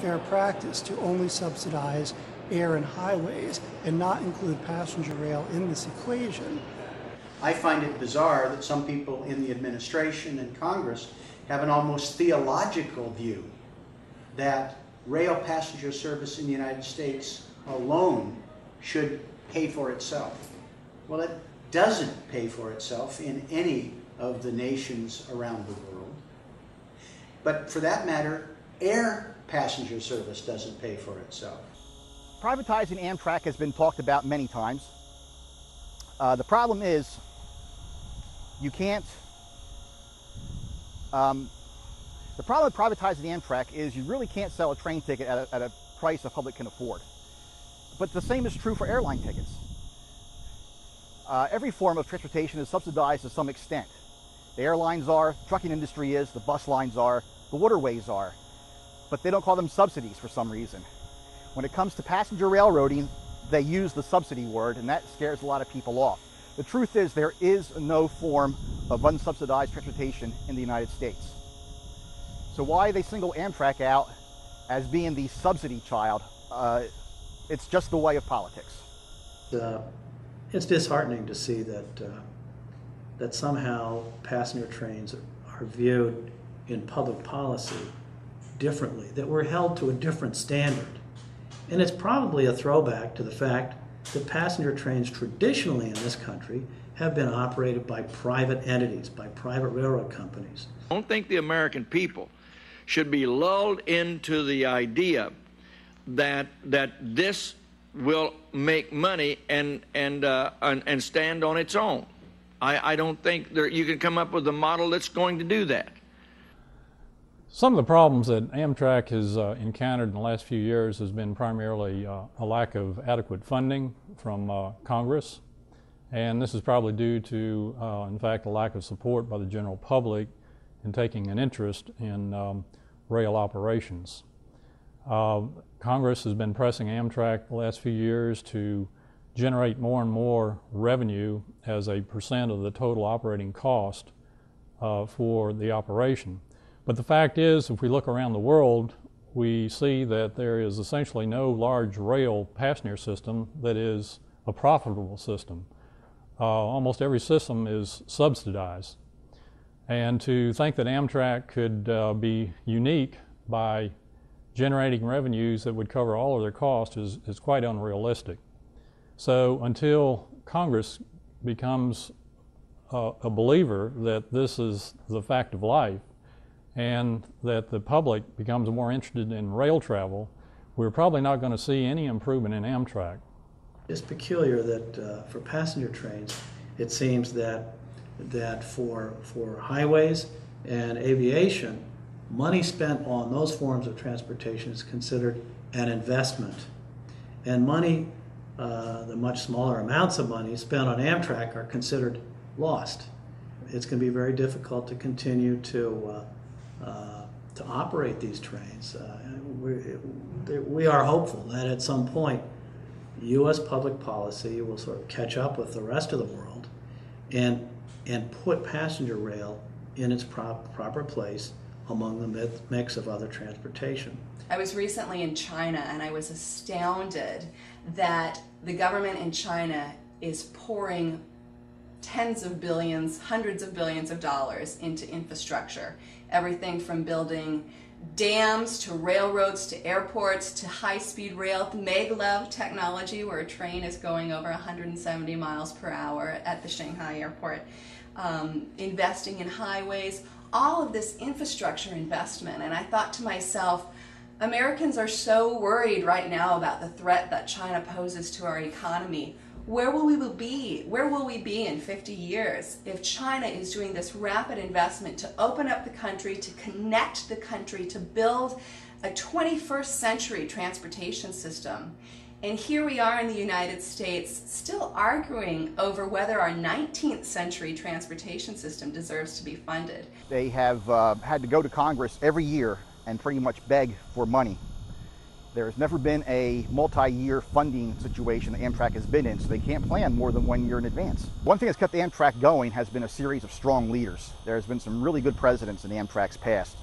fair practice to only subsidize air and highways and not include passenger rail in this equation. I find it bizarre that some people in the administration and Congress have an almost theological view that rail passenger service in the United States alone should pay for itself. Well, it doesn't pay for itself in any of the nations around the world. But for that matter, air passenger service doesn't pay for itself. Privatizing Amtrak has been talked about many times. The problem is you can't, the problem with privatizing Amtrak is you really can't sell a train ticket at a price the public can afford. But the same is true for airline tickets. Every form of transportation is subsidized to some extent. The airlines are, the trucking industry is, the bus lines are, the waterways are, but they don't call them subsidies for some reason. When it comes to passenger railroading, they use the subsidy word, and that scares a lot of people off. The truth is there is no form of unsubsidized transportation in the United States. So why they single Amtrak out as being the subsidy child, it's just the way of politics. It's disheartening to see that somehow passenger trains are viewed in public policy differently, that we're held to a different standard. And it's probably a throwback to the fact that passenger trains traditionally in this country have been operated by private entities, by private railroad companies. I don't think the American people should be lulled into the idea that this will make money and stand on its own. I don't think you can come up with a model that's going to do that. Some of the problems that Amtrak has encountered in the last few years has been primarily a lack of adequate funding from Congress, and this is probably due to, in fact, a lack of support by the general public in taking an interest in rail operations. Congress has been pressing Amtrak the last few years to generate more and more revenue as a percent of the total operating cost for the operation. But the fact is, if we look around the world, we see that there is essentially no large rail passenger system that is a profitable system. Almost every system is subsidized. And to think that Amtrak could be unique by generating revenues that would cover all of their costs is quite unrealistic. So until Congress becomes a believer that this is the fact of life and that the public becomes more interested in rail travel, we're probably not going to see any improvement in Amtrak. It's peculiar that for passenger trains, it seems that for highways and aviation, money spent on those forms of transportation is considered an investment. And money, the much smaller amounts of money spent on Amtrak are considered lost. It's going to be very difficult to continue to operate these trains. We are hopeful that at some point U.S. public policy will sort of catch up with the rest of the world and put passenger rail in its proper place among the mix of other transportation. I was recently in China and I was astounded that the government in China is pouring tens of billions, hundreds of billions of dollars into infrastructure. Everything from building dams to railroads to airports to high-speed rail, maglev technology where a train is going over 170 miles per hour at the Shanghai airport, investing in highways, all of this infrastructure investment. And I thought to myself, Americans are so worried right now about the threat that China poses to our economy. Where will we be? Where will we be in 50 years if China is doing this rapid investment to open up the country, to connect the country, to build a 21st century transportation system? And here we are in the United States still arguing over whether our 19th century transportation system deserves to be funded. They have had to go to Congress every year and pretty much beg for money. There has never been a multi-year funding situation that Amtrak has been in, so they can't plan more than 1 year in advance. One thing that's kept Amtrak going has been a series of strong leaders. There's been some really good presidents in Amtrak's past.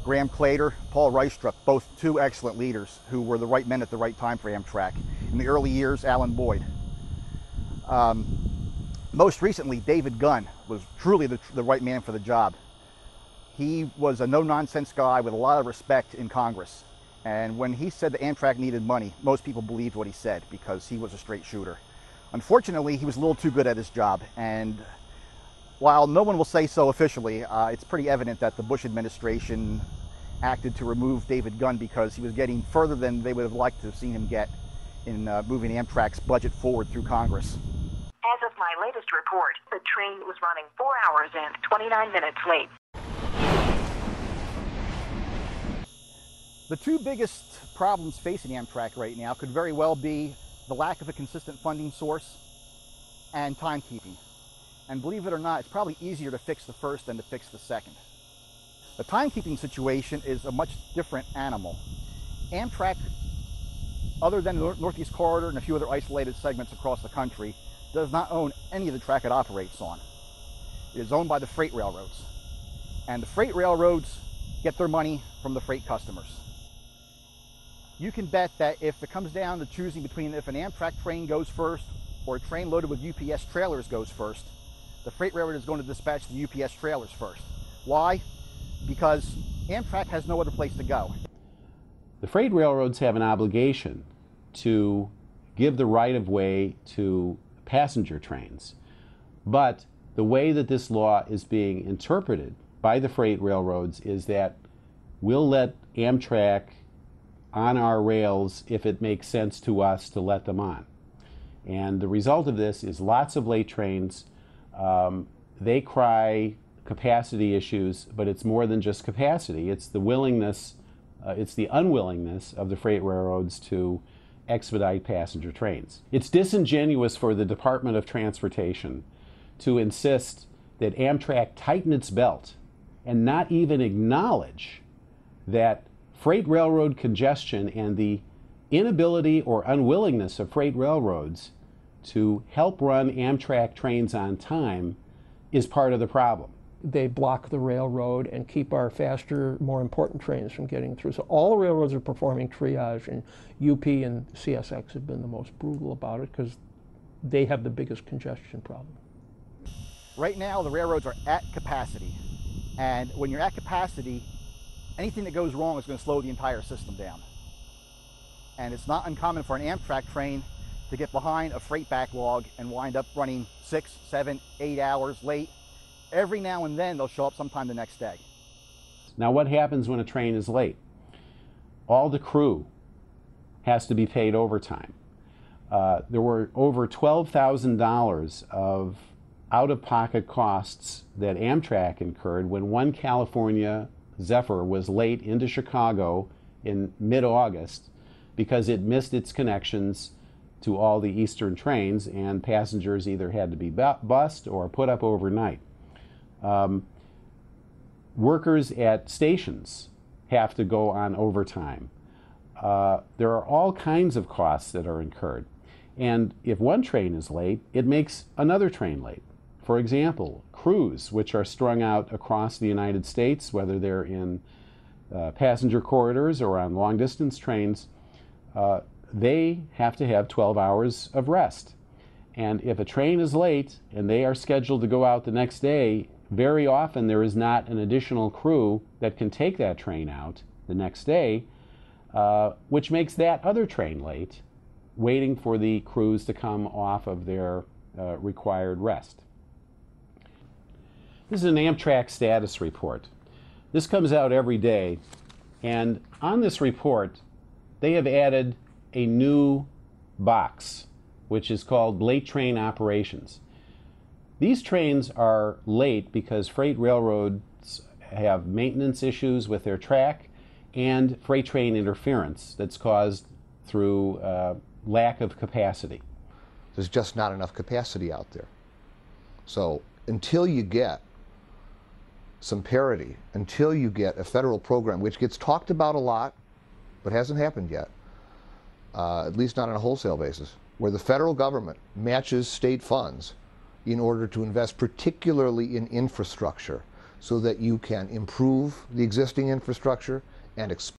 Graham Claytor, Paul Reistrup, both two excellent leaders who were the right men at the right time for Amtrak. In the early years, Alan Boyd. Most recently, David Gunn was truly the right man for the job. He was a no-nonsense guy with a lot of respect in Congress. And when he said that Amtrak needed money, most people believed what he said because he was a straight shooter. Unfortunately, he was a little too good at his job. And while no one will say so officially, it's pretty evident that the Bush administration acted to remove David Gunn because he was getting further than they would have liked to have seen him get in moving Amtrak's budget forward through Congress. As of my latest report, the train was running 4 hours and 29 minutes late. The two biggest problems facing Amtrak right now could very well be the lack of a consistent funding source and timekeeping. And believe it or not, it's probably easier to fix the first than to fix the second. The timekeeping situation is a much different animal. Amtrak, other than the Northeast Corridor and a few other isolated segments across the country, does not own any of the track it operates on. It is owned by the freight railroads. And the freight railroads get their money from the freight customers. You can bet that if it comes down to choosing between if an Amtrak train goes first or a train loaded with UPS trailers goes first, the freight railroad is going to dispatch the UPS trailers first. Why? Because Amtrak has no other place to go. The freight railroads have an obligation to give the right-of-way to passenger trains. But the way that this law is being interpreted by the freight railroads is that we'll let Amtrak on our rails if it makes sense to us to let them on. And the result of this is lots of late trains. They cry capacity issues, but it's more than just capacity. It's the willingness, it's the unwillingness of the freight railroads to expedite passenger trains. It's disingenuous for the Department of Transportation to insist that Amtrak tighten its belt and not even acknowledge that freight railroad congestion and the inability or unwillingness of freight railroads to help run Amtrak trains on time is part of the problem. They block the railroad and keep our faster, more important trains from getting through. So all the railroads are performing triage, and UP and CSX have been the most brutal about it because they have the biggest congestion problem. Right now, the railroads are at capacity. And when you're at capacity, anything that goes wrong is going to slow the entire system down. And it's not uncommon for an Amtrak train to get behind a freight backlog and wind up running 6, 7, 8 hours late. Every now and then they'll show up sometime the next day. Now what happens when a train is late? All the crew has to be paid overtime. There were over $12,000 of out-of-pocket costs that Amtrak incurred when one California Zephyr was late into Chicago in mid-August because it missed its connections to all the eastern trains, and passengers either had to be bused or put up overnight. Workers at stations have to go on overtime. There are all kinds of costs that are incurred. And if one train is late, it makes another train late. For example, crews, which are strung out across the United States, whether they're in passenger corridors or on long-distance trains, they have to have 12 hours of rest. And if a train is late and they are scheduled to go out the next day, very often there is not an additional crew that can take that train out the next day, which makes that other train late, waiting for the crews to come off of their required rest. This is an Amtrak status report. This comes out every day, and on this report they have added a new box, which is called late train operations. These trains are late because freight railroads have maintenance issues with their track and freight train interference that's caused through lack of capacity. There's just not enough capacity out there. So until you get some parity, until you get a federal program, which gets talked about a lot, but hasn't happened yet, at least not on a wholesale basis, where the federal government matches state funds in order to invest particularly in infrastructure so that you can improve the existing infrastructure and expand